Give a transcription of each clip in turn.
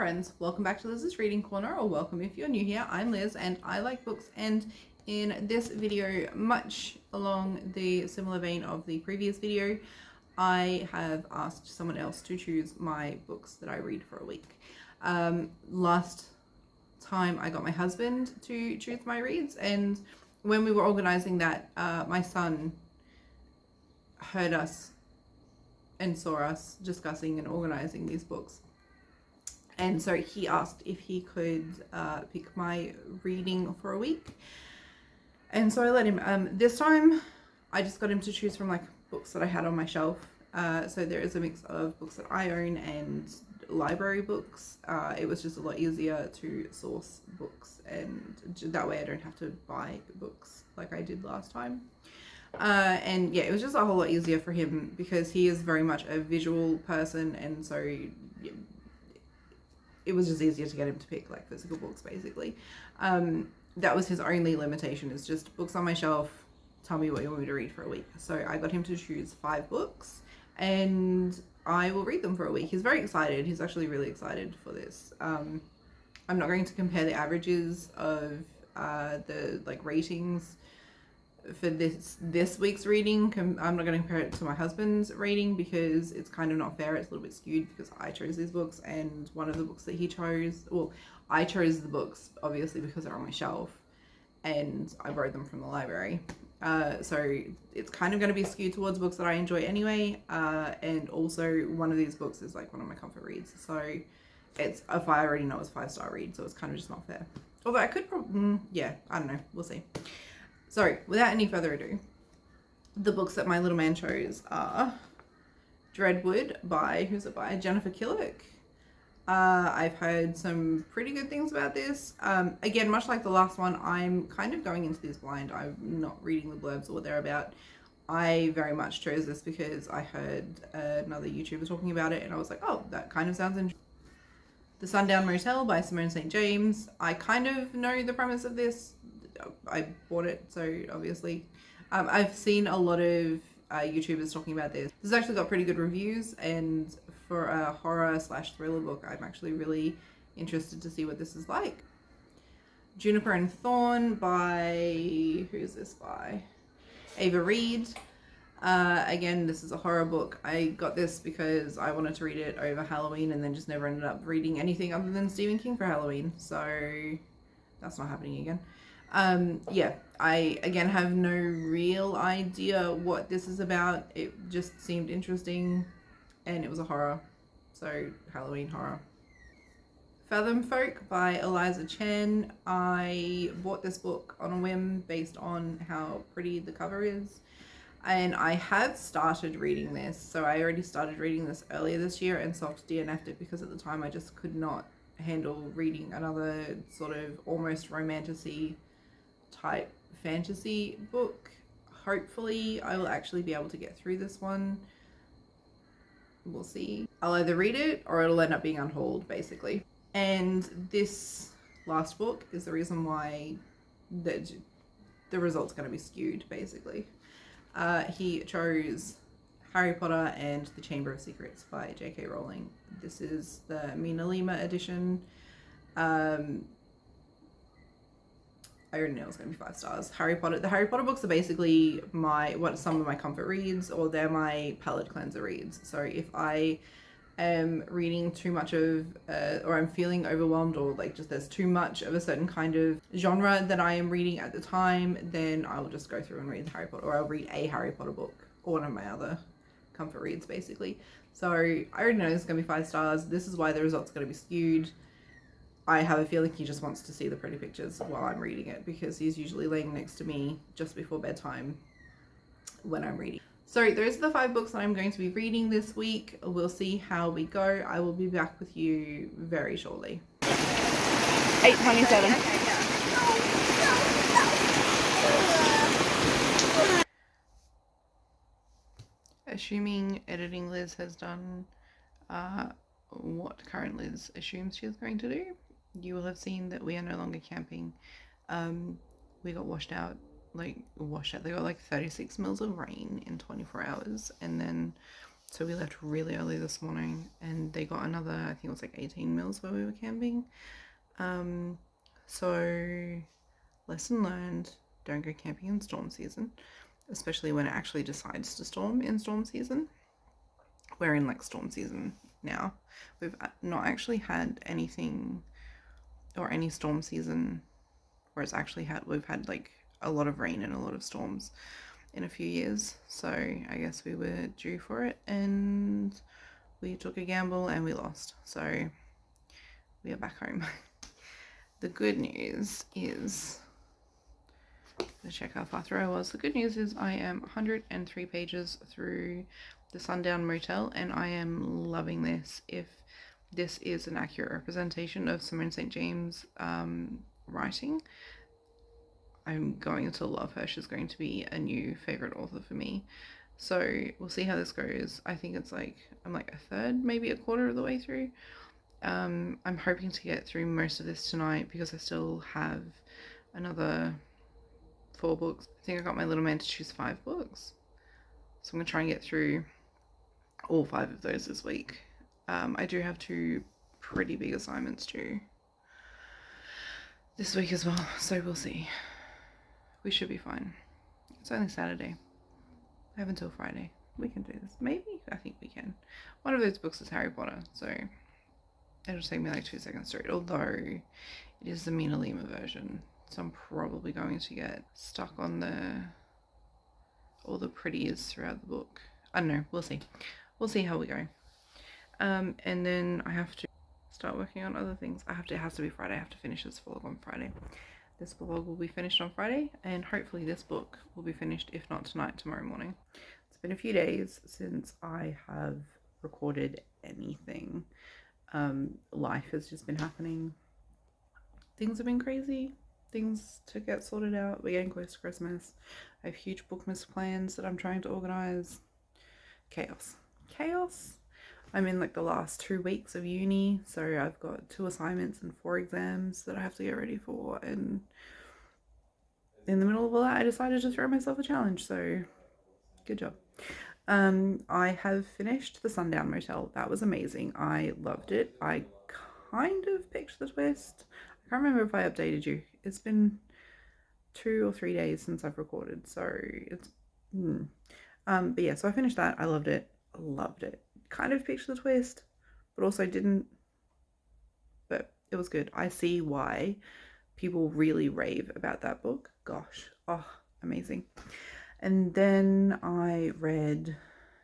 friends, welcome back to Liz's Reading Corner, or welcome if you're new here. I'm Liz and I like books, and in this video, much along the similar vein of the previous video, I have asked someone else to choose my books that I read for a week. Last time I got my husband to choose my reads, and when we were organizing that, my son heard us and saw us discussing and organizing these books. And so he asked if he could pick my reading for a week. And so I let him. This time I just got him to choose from like books that I had on my shelf. So there is a mix of books that I own and library books. It was just a lot easier to source books, and that way I don't have to buy books like I did last time. And yeah, it was just a whole lot easier for him because he is very much a visual person, and so yeah, it was just easier to get him to pick like physical books basically. That was his only limitation, is just books on my shelf, tell me what you want me to read for a week. So I got him to choose 5 books and I will read them for a week. He's very excited. He's actually really excited for this. I'm not going to compare the averages of the like ratings for this week's reading. I'm not going to compare it to my husband's reading because it's kind of not fair. It's a little bit skewed because I chose these books, and one of the books that he chose, well, I chose the books obviously because they're on my shelf and I borrowed them from the library. So it's kind of going to be skewed towards books that I enjoy anyway, and also one of these books is like one of my comfort reads, so it's, if I already know it's a 5-star read, so it's kind of just not fair. Although I could probably, yeah, I don't know, we'll see. So, without any further ado, the books that my little man chose are Dreadwood by, who's it by? Jennifer Killick. I've heard some pretty good things about this. Again, much like the last one, I'm kind of going into this blind. I'm not reading the blurbs or what they're about. I very much chose this because I heard another YouTuber talking about it and I was like, oh, that kind of sounds interesting. The Sundown Motel by Simone St. James. I kind of know the premise of this. I bought it, so obviously. I've seen a lot of YouTubers talking about this. This has actually got pretty good reviews, and for a horror/thriller book, I'm actually really interested to see what this is like. Juniper and Thorn by, who's this by? Ava Reed. Again, this is a horror book. I got this because I wanted to read it over Halloween and then just never ended up reading anything other than Stephen King for Halloween, so that's not happening again. Yeah, I again have no real idea what this is about. It just seemed interesting and it was a horror, so Halloween horror. Fathom Folk by Eliza Chen. I bought this book on a whim based on how pretty the cover is, and I have started reading this. So I already started reading this earlier this year and soft DNF'd it because at the time I just could not handle reading another sort of almost romantic-y type fantasy book. Hopefully I will actually be able to get through this one. We'll see. I'll either read it or it'll end up being unhauled basically. And this last book is the reason why the result's going to be skewed basically. He chose Harry Potter and the Chamber of Secrets by J.K. Rowling. This is the Mina Lima edition. I already know it's going to be 5 stars. The Harry Potter books are basically some of my comfort reads, or they're my palate cleanser reads. So if I am reading too much of, or I'm feeling overwhelmed, or like just there's too much of a certain kind of genre that I am reading at the time, then I'll just go through and read Harry Potter, or I'll read a Harry Potter book, or one of my other comfort reads basically. So I already know this is going to be 5 stars. This is why the result's going to be skewed. I have a feeling he just wants to see the pretty pictures while I'm reading it, because he's usually laying next to me just before bedtime when I'm reading. So those are the 5 books that I'm going to be reading this week. We'll see how we go. I will be back with you very shortly. 8:27. Assuming editing Liz has done what current Liz assumes she's going to do, you will have seen that we are no longer camping. We got washed out. They got like 36 mils of rain in 24 hours, and then So we left really early this morning, and they got another, I think it was like 18 mils where we were camping. So lesson learned, don't go camping in storm season, especially when it actually decides to storm in storm season. We're in like storm season now. We've not actually had anything or any storm season where it's actually we've had like a lot of rain and a lot of storms in a few years. So I guess we were due for it, and we took a gamble and we lost. So we are back home. The good news is, to check how far through I was. The good news is I am 103 pages through the Sundown Motel, and I am loving this. If this is an accurate representation of Simone St. James' writing, I'm going to love her. She's going to be a new favorite author for me. So we'll see how this goes. I think it's like, I'm like a third, maybe a quarter of the way through. I'm hoping to get through most of this tonight because I still have another 4 books. I think I got my little man to choose 5 books. So I'm going to try and get through all 5 of those this week. I do have 2 pretty big assignments due this week as well. So we'll see. We should be fine. It's only Saturday. I have until Friday. We can do this. Maybe? I think we can. One of those books is Harry Potter, so it'll take me like 2 seconds to read, although it is the Mina Lima version. So I'm probably going to get stuck on all the pretties throughout the book. I don't know. We'll see. We'll see how we go. And then I have to start working on other things. It has to be Friday. I have to finish this vlog on Friday. This vlog will be finished on Friday, and hopefully this book will be finished, if not tonight, tomorrow morning. It's been a few days since I have recorded anything. Life has just been happening. Things have been crazy. Things to get sorted out. We're getting close to Christmas. I have huge bookmas plans that I'm trying to organize. Chaos. I'm in like the last 2 weeks of uni, so I've got 2 assignments and 4 exams that I have to get ready for, and in the middle of all that I decided to throw myself a challenge, so good job. I have finished the Sundown Motel. That was amazing. I loved it. I kind of picked the twist. I can't remember if I updated you. It's been 2 or 3 days since I've recorded, so it's but yeah, so I finished that. I loved it. Kind of picked the twist, but also didn't, but it was good. I see why people really rave about that book. Gosh, amazing. And then I read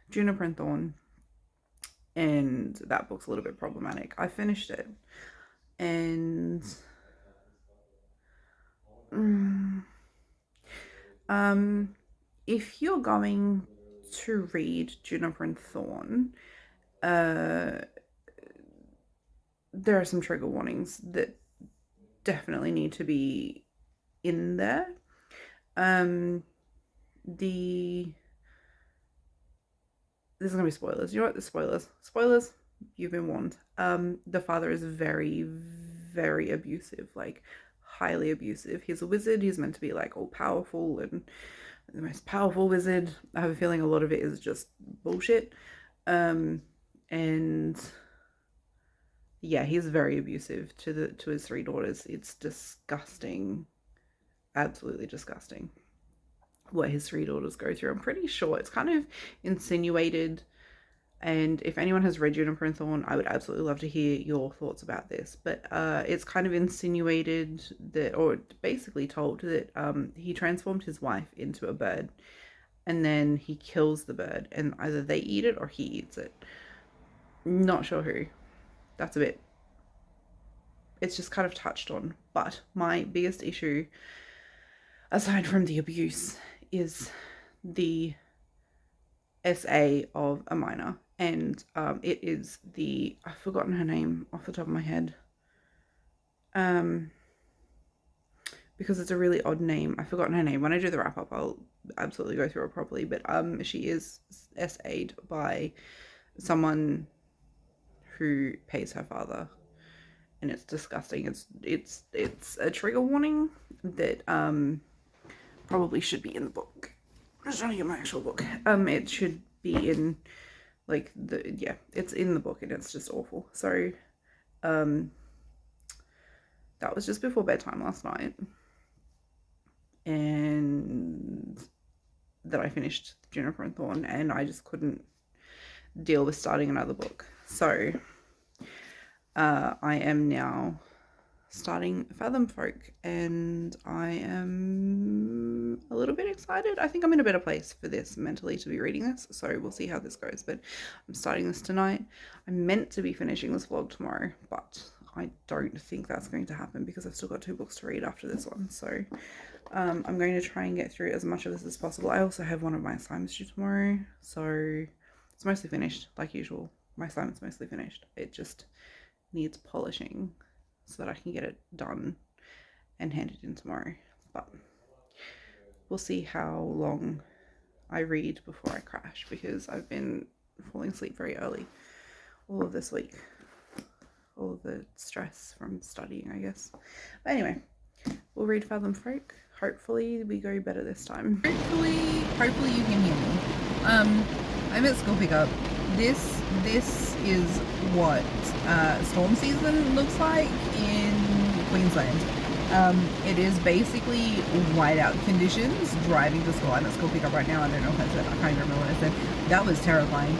Juniper and Thorn, and that book's a little bit problematic. I finished it, and if you're going to read Juniper and Thorn, there are some trigger warnings that definitely need to be in there. There's gonna be spoilers. You know what? The spoilers, you've been warned. The father is very, very abusive, like highly abusive. He's a wizard. He's meant to be like all powerful and the most powerful wizard. I have a feeling a lot of it is just bullshit. And yeah, he's very abusive to his 3 daughters. It's disgusting, absolutely disgusting what his 3 daughters go through. I'm pretty sure it's kind of insinuated, and if anyone has read Juniper and Thorn, I would absolutely love to hear your thoughts about this, but it's kind of insinuated that, or basically told that he transformed his wife into a bird, and then he kills the bird, and either they eat it or he eats it. Not sure who. That's a bit, it's just kind of touched on. But my biggest issue, aside from the abuse, is the SA of a minor, and it is I've forgotten her name off the top of my head, because it's a really odd name. I've forgotten her name. When I do the wrap up, I'll absolutely go through it properly, but she is SA'd by someone who pays her father, and it's disgusting. It's a trigger warning that probably should be in the book. I'm just trying to get my actual book. It should be in Like, yeah, it's in the book and it's just awful. So that was just before bedtime last night, and that I finished Juniper and Thorn, and I just couldn't deal with starting another book. So I am now starting Fathom Folk, and I am a little bit excited. I think I'm in a better place for this mentally to be reading this, so we'll see how this goes. But I'm starting this tonight. I'm meant to be finishing this vlog tomorrow, but I don't think that's going to happen because I've still got 2 books to read after this one. So I'm going to try and get through as much of this as possible. I also have one of my assignments due tomorrow, so it's mostly finished like usual. My assignment's mostly finished. It just needs polishing so that I can get it done and handed in tomorrow. But we'll see how long I read before I crash, because I've been falling asleep very early all of this week. All of the stress from studying, I guess. But anyway, we'll read Fathom Folk. Hopefully we go better this time. Hopefully you can hear me. I'm at school pickup. This is what storm season looks like in Queensland. It is basically whiteout conditions driving to school. I'm at school pickup right now. I don't know if I said, I can't remember what I said. That was terrifying.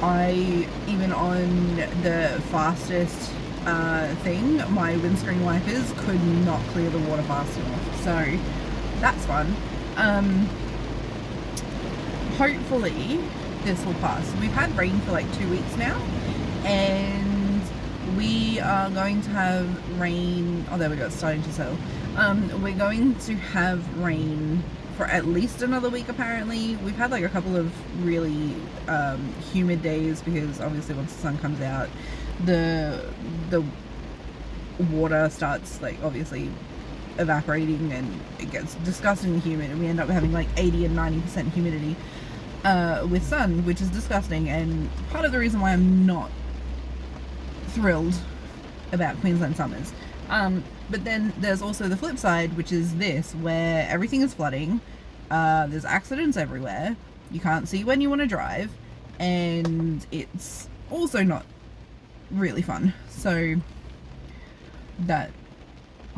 I, even on the fastest thing, my windscreen wipers could not clear the water fast enough. So that's fun. Hopefully this will pass. We've had rain for like 2 weeks now, and we are going to have rain. Oh, there we go, it's starting to settle. We're going to have rain for at least another week apparently. We've had like a couple of really humid days, because obviously once the sun comes out, the water starts like obviously evaporating and it gets disgustingly humid, and we end up having like 80 and 90% humidity with sun, which is disgusting, and part of the reason why I'm not thrilled about Queensland summers. But then there's also the flip side, which is this, where everything is flooding, there's accidents everywhere, you can't see when you want to drive, and it's also not really fun. So that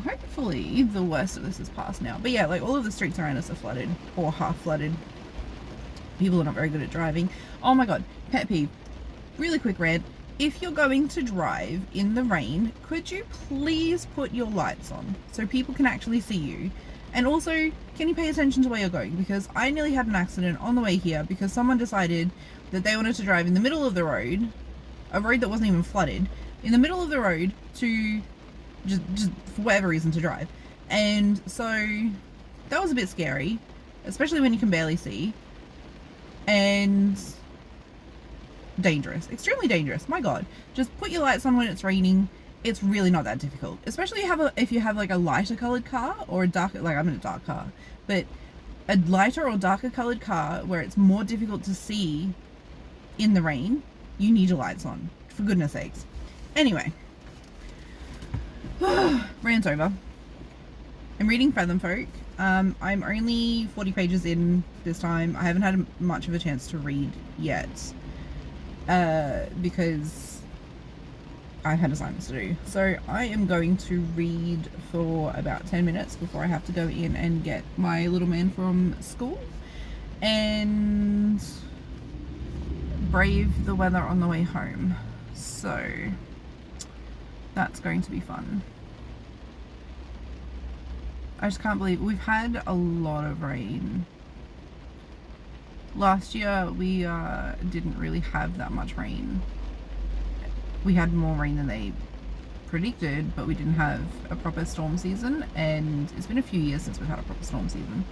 hopefully the worst of this is past now. But yeah, like all of the streets around us are flooded or half flooded. People are not very good at driving. Oh my god, pet peeve. Really quick rant. If you're going to drive in the rain, could you please put your lights on so people can actually see you? And also, can you pay attention to where you're going? Because I nearly had an accident on the way here because someone decided that they wanted to drive in the middle of the road, a road that wasn't even flooded, in the middle of the road to just for whatever reason to drive. And so that was a bit scary, especially when you can barely see. And dangerous, extremely dangerous. My god, just put your lights on when it's raining. It's really not that difficult, especially if you have like a lighter colored car or a darker, like I'm in a dark car, but a lighter or darker colored car where it's more difficult to see in the rain, you need your lights on, for goodness sakes. Anyway, rant over. I'm reading Fathom Folk. I'm only 40 pages in this time. I haven't had much of a chance to read yet, because I've had assignments to do. So I am going to read for about 10 minutes before I have to go in and get my little man from school and brave the weather on the way home. So that's going to be fun. I just can't believe we've had a lot of rain. Last year we didn't really have that much rain. We had more rain than they predicted, but we didn't have a proper storm season, and it's been a few years since we've had a proper storm season.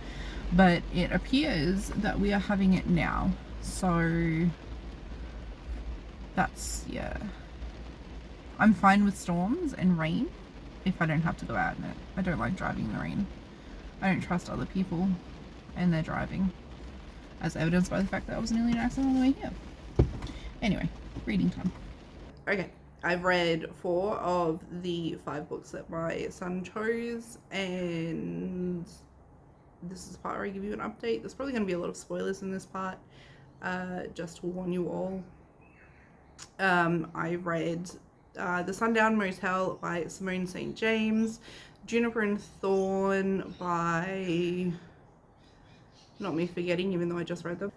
But it appears that we are having it now, so that's, yeah. I'm fine with storms and rain if I don't have to go out in it. I don't like driving in the rain. I don't trust other people and their driving, as evidenced by the fact that I was nearly in an accident on the way here. Anyway, reading time. Okay, I've read 4 of the 5 books that my son chose, and this is the part where I give you an update. There's probably going to be a lot of spoilers in this part, just to warn you all. I read The Sundown Motel by Simone St. James, Juniper and Thorn by, not me forgetting even though I just read them,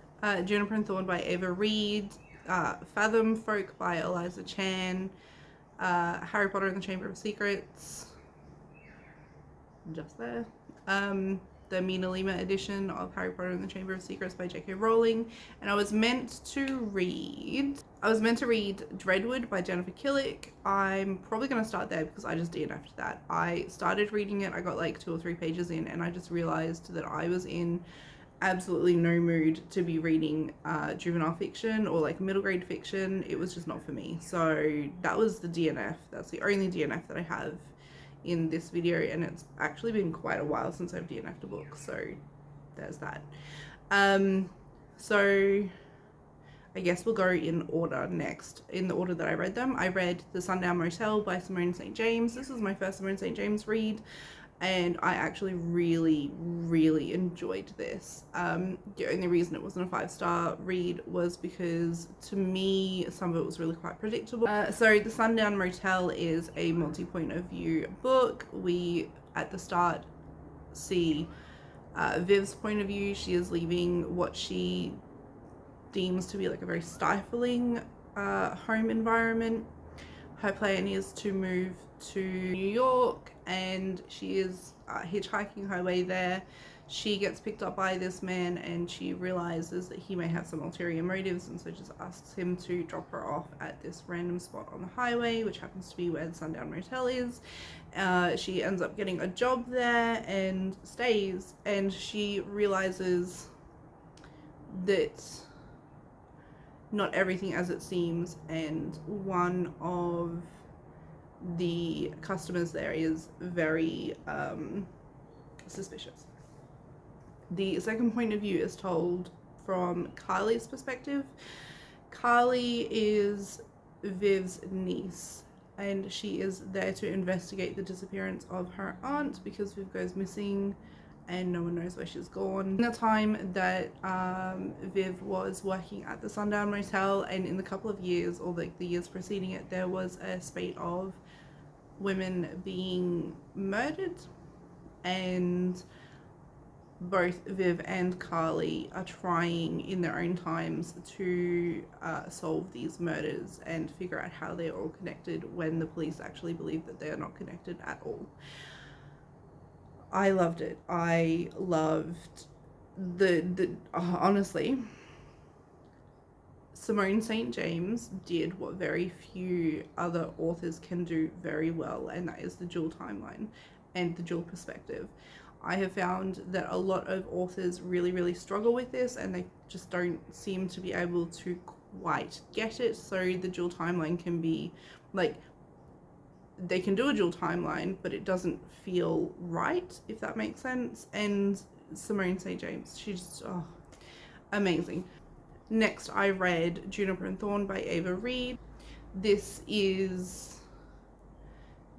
Juniper and Thorn by Ava Reed, Fathom Folk by Eliza Chan, Harry Potter and the Chamber of Secrets, just there, the Mina Lima edition of Harry Potter and the Chamber of Secrets by J.K. Rowling, and I was meant to read Dreadwood by Jennifer Killick. I'm probably going to start there because I just DNF'd that. I started reading it, I got like 2 or 3 pages in, and I just realized that I was in absolutely no mood to be reading juvenile fiction or like middle grade fiction. It was just not for me. So that was the DNF. That's the only DNF that I have in this video, and it's actually been quite a while since I've DNF'd a book, so there's that. So I guess we'll go in order next, in the order that I read them. I read The Sundown Motel by Simone St. James. This is my first Simone St. James read, and I actually really enjoyed this. The only reason it wasn't a 5-star read was because, to me, some of it was really quite predictable. So The Sundown Motel is a multi-point of view book. We, at the start, see Viv's point of view. She is leaving what she deems to be like a very stifling home environment. Her plan is to move to New York, and she is hitchhiking her way there. She gets picked up by this man, and she realizes that he may have some ulterior motives, and so just asks him to drop her off at this random spot on the highway, which happens to be where the Sundown Motel is. She ends up getting a job there and stays, and she realizes that not everything as it seems, and one of the customers there is very suspicious. The second point of view is told from Carly's perspective. Carly is Viv's niece, and she is there to investigate the disappearance of her aunt because Viv goes missing and no one knows where she's gone. In the time that Viv was working at the Sundown Motel, and in the couple of years, or like the years preceding it, there was a spate of women being murdered, and both Viv and Carly are trying in their own times to solve these murders and figure out how they're all connected when the police actually believe that they are not connected at all. I loved it. I loved honestly, Simone St. James did what very few other authors can do very well, and that is the dual timeline and the dual perspective. I have found that a lot of authors really struggle with this, and they just don't seem to be able to quite get it. So the dual timeline can be like, they can do a dual timeline, but it doesn't feel right, if that makes sense. And Simone St. James, she's amazing. Next, I read Juniper and Thorn by Ava Reed. This is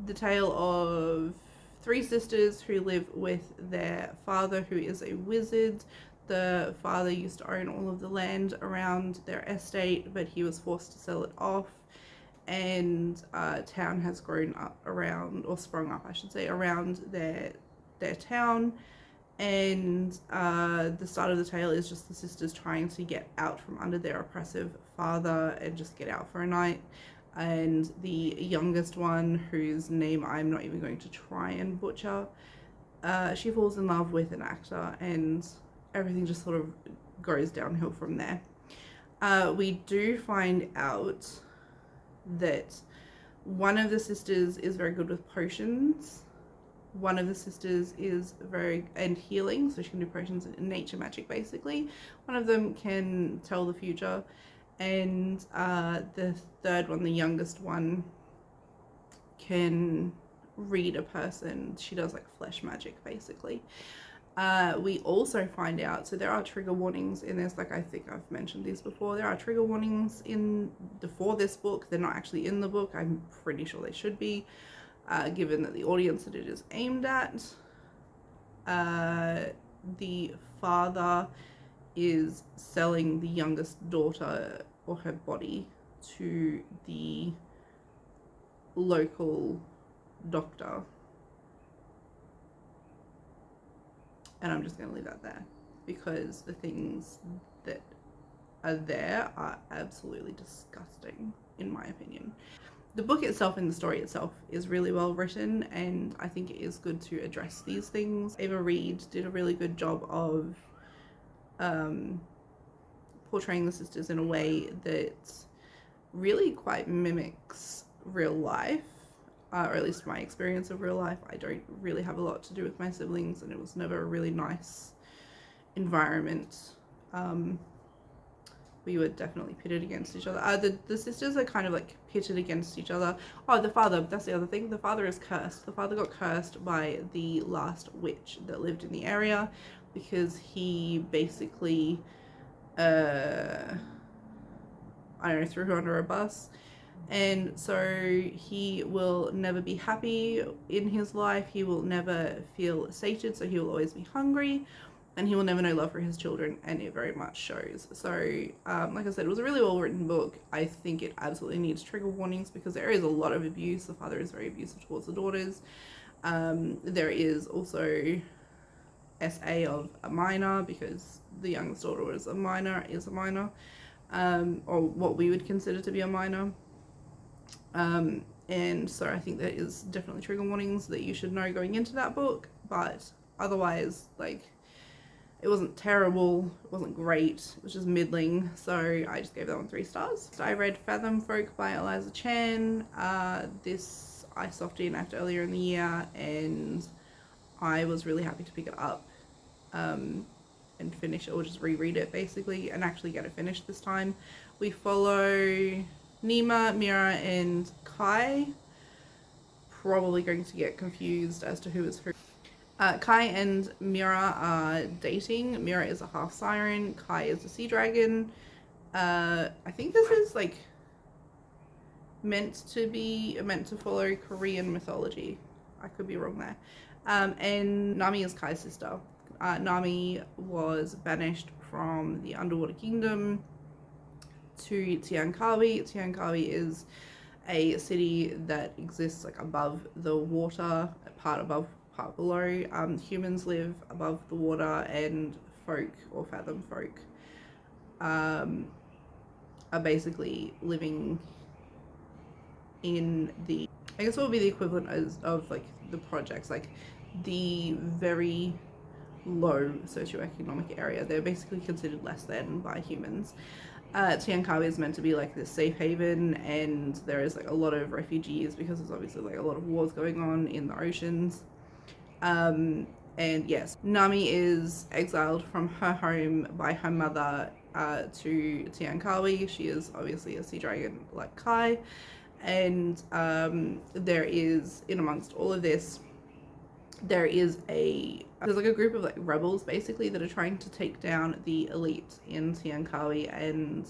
the tale of 3 sisters who live with their father, who is a wizard. The father used to own all of the land around their estate, but he was forced to sell it off, and town has grown up around, or sprung up I should say, around their town. And the start of the tale is just the sisters trying to get out from under their oppressive father and just get out for a night. And the youngest one, whose name I'm not even going to try and butcher, she falls in love with an actor, and everything just sort of goes downhill from there. We do find out that one of the sisters is very good with potions. One of the sisters is and healing, so she can do potions and nature magic basically. One of them can tell the future, and the third one, the youngest one, can read a person. She does like flesh magic basically. We also find out, so there are trigger warnings in this, like I think I've mentioned these before. There are trigger warnings for this book. They're not actually in the book. I'm pretty sure they should be, given that the audience that it is aimed at. The father is selling the youngest daughter or her body to the local doctor. And I'm just going to leave that there because the things that are there are absolutely disgusting, in my opinion. The book itself and the story itself is really well written, and I think it is good to address these things. Ava Reed did a really good job of portraying the sisters in a way that really quite mimics real life, or at least my experience of real life. I don't really have a lot to do with my siblings, and it was never a really nice environment. We were definitely pitted against each other. The sisters are kind of like pitted against each other. Oh, the father, that's the other thing. The father is cursed. The father got cursed by the last witch that lived in the area because he basically, I don't know, threw her under a bus. And so he will never be happy in his life. He will never feel sated, so he will always be hungry. And he will never know love for his children, and it very much shows. So, like I said, it was a really well-written book. I think it absolutely needs trigger warnings because there is a lot of abuse. The father is very abusive towards the daughters. There is also SA of a minor because the youngest daughter is a minor, or what we would consider to be a minor. And so I think there is definitely trigger warnings that you should know going into that book, but otherwise, like, it wasn't terrible, it wasn't great, it was just middling, so I just gave that one 3 stars. I read Fathom Folk by Eliza Chan. This I softened after earlier in the year, and I was really happy to pick it up and finish it, or just reread it basically, and actually get it finished this time. We follow Nima, Mira, and Kai. Probably going to get confused as to who is who. Kai and Mira are dating. Mira is a half siren. Kai is a sea dragon. I think this is like meant to follow Korean mythology. I could be wrong there. And Nami is Kai's sister. Nami was banished from the underwater kingdom to Tiankawi. Tiankawi is a city that exists like above the water, part above, part below. Humans live above the water, and folk, or fathom folk, are basically living in the, I guess what would be the equivalent of like the projects, like the very low socioeconomic area. They're basically considered less than by humans. Tiankawi is meant to be like this safe haven, and there is like a lot of refugees because there's obviously like a lot of wars going on in the oceans. And yes, Nami is exiled from her home by her mother to Tiankawi. She is obviously a sea dragon like Kai, and there is, in amongst all of this, there's like a group of like rebels basically that are trying to take down the elite in Tiankawi and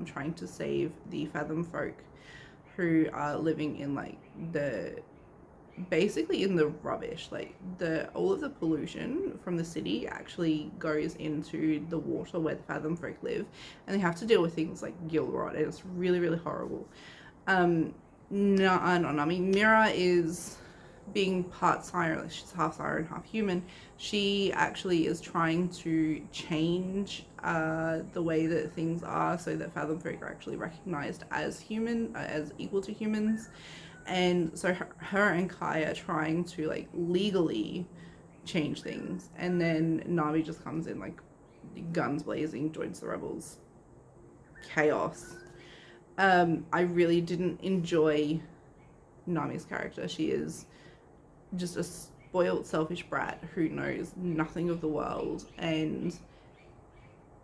trying to save the Fathom folk who are living in like basically in the rubbish. Like all of the pollution from the city actually goes into the water where the Fathom folk live, and they have to deal with things like gill rot, and it's really, really horrible. Not Nami. Mira is being part siren, she's half siren, half human. She actually is trying to change the way that things are so that Fathom folk are actually recognized as human, as equal to humans. And so her and Kai are trying to like legally change things, and then Nami just comes in like guns blazing, joins the rebels. Chaos. I really didn't enjoy Nami's character. She is just a spoiled, selfish brat who knows nothing of the world, and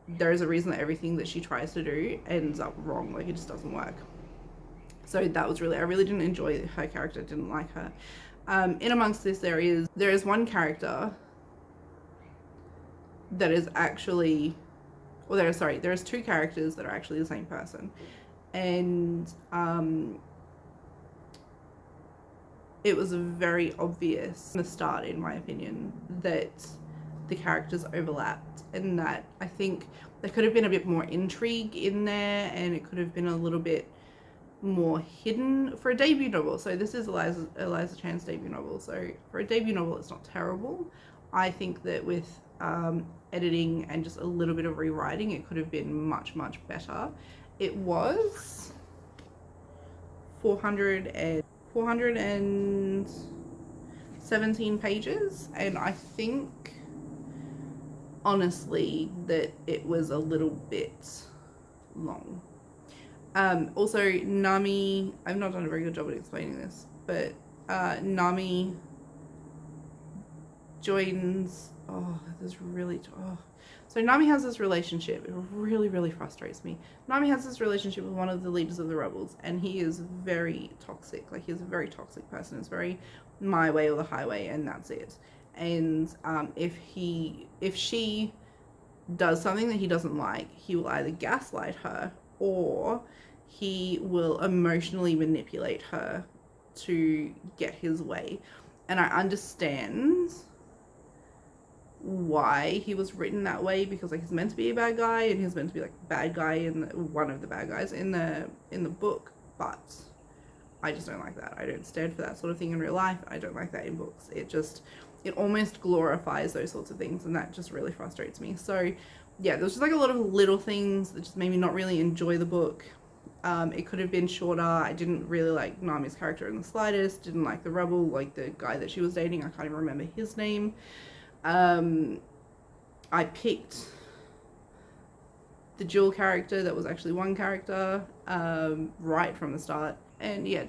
there is a reason that everything that she tries to do ends up wrong. Like, it just doesn't work. So that was really, I really didn't enjoy her character, didn't like her. In amongst this, there is one character that is actually, there's 2 characters that are actually the same person. And it was very obvious from the start, in my opinion, that the characters overlapped, and that I think there could have been a bit more intrigue in there, and it could have been a little bit more hidden for a debut novel. So this is Eliza Chan's debut novel, so for a debut novel it's not terrible. I think that with editing and just a little bit of rewriting, it could have been much better. It was 417 pages, and I think honestly that it was a little bit long. Also, Nami, I've not done a very good job at explaining this, but Nami joins, so Nami has this relationship, it really frustrates me. Nami has this relationship with one of the leaders of the rebels, and he is very toxic. Like, he's a very toxic person. It's very my way or the highway, and that's it. And if she does something that he doesn't like, he will either gaslight her or he will emotionally manipulate her to get his way. And I understand why he was written that way, because like he's meant to be a bad guy, and he's meant to be like a bad guy in one of the bad guys in the book, but I just don't like that. I don't stand for that sort of thing in real life. I don't like that in books. It almost glorifies those sorts of things, and that just really frustrates me. So yeah, there was just like a lot of little things that just made me not really enjoy the book. It could have been shorter. I didn't really like Nami's character in the slightest. Didn't like the rebel, like the guy that she was dating. I can't even remember his name. I picked the dual character that was actually one character right from the start. And yeah,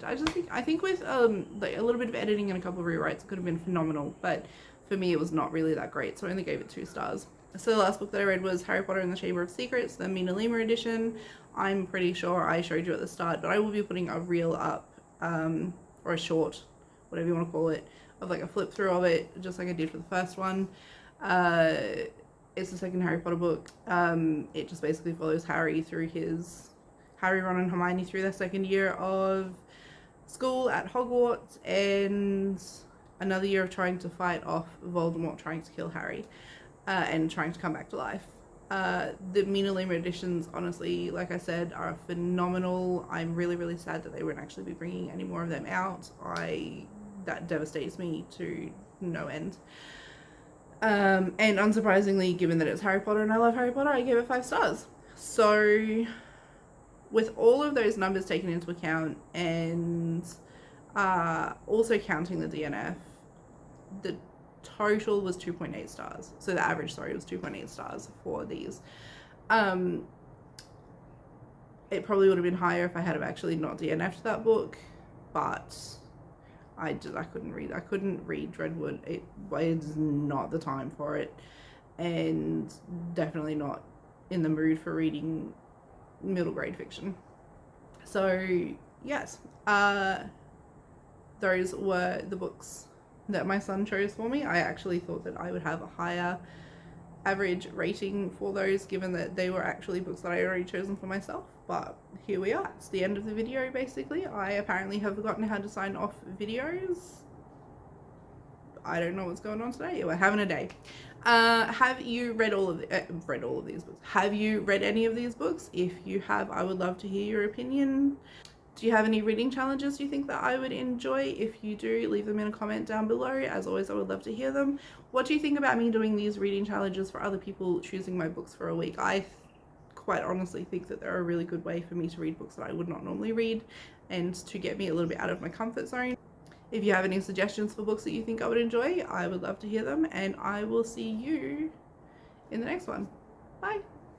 I think with like a little bit of editing and a couple of rewrites, it could have been phenomenal, but for me it was not really that great, so I only gave it 2 stars. So the last book that I read was Harry Potter and the Chamber of Secrets, the Mina Lima edition. I'm pretty sure I showed you at the start, but I will be putting a reel up, or a short, whatever you want to call it, of like a flip through of it, just like I did for the first one. It's the second Harry Potter book. It just basically follows Harry, Ron and Hermione through their second year of school at Hogwarts, and another year of trying to fight off Voldemort trying to kill Harry, and trying to come back to life. The Mina Lima editions, honestly, like I said, are phenomenal. I'm really sad that they won't actually be bringing any more of them out. That devastates me to no end. And unsurprisingly, given that it's Harry Potter and I love Harry Potter, I gave it 5 stars. So with all of those numbers taken into account, and also counting the DNF, the total was 2.8 stars. So the average, was 2.8 stars for these. It probably would have been higher if I had actually not DNF'd that book, but I couldn't read Dreadwood. It was not the time for it, and definitely not in the mood for reading middle grade fiction. So yes, those were the books that my son chose for me. I actually thought that I would have a higher average rating for those, given that they were actually books that I already chosen for myself, but here we are. It's the end of the video, basically. I apparently have forgotten how to sign off videos. I don't know what's going on today. We're having a day. Have you read all of these books? Have you read any of these books? If you have, I would love to hear your opinion. Do you have any reading challenges you think that I would enjoy? If you do, leave them in a comment down below. As always, I would love to hear them. What do you think about me doing these reading challenges for other people choosing my books for a week? I quite honestly think that they're a really good way for me to read books that I would not normally read, and to get me a little bit out of my comfort zone. If you have any suggestions for books that you think I would enjoy, I would love to hear them, and I will see you in the next one. Bye!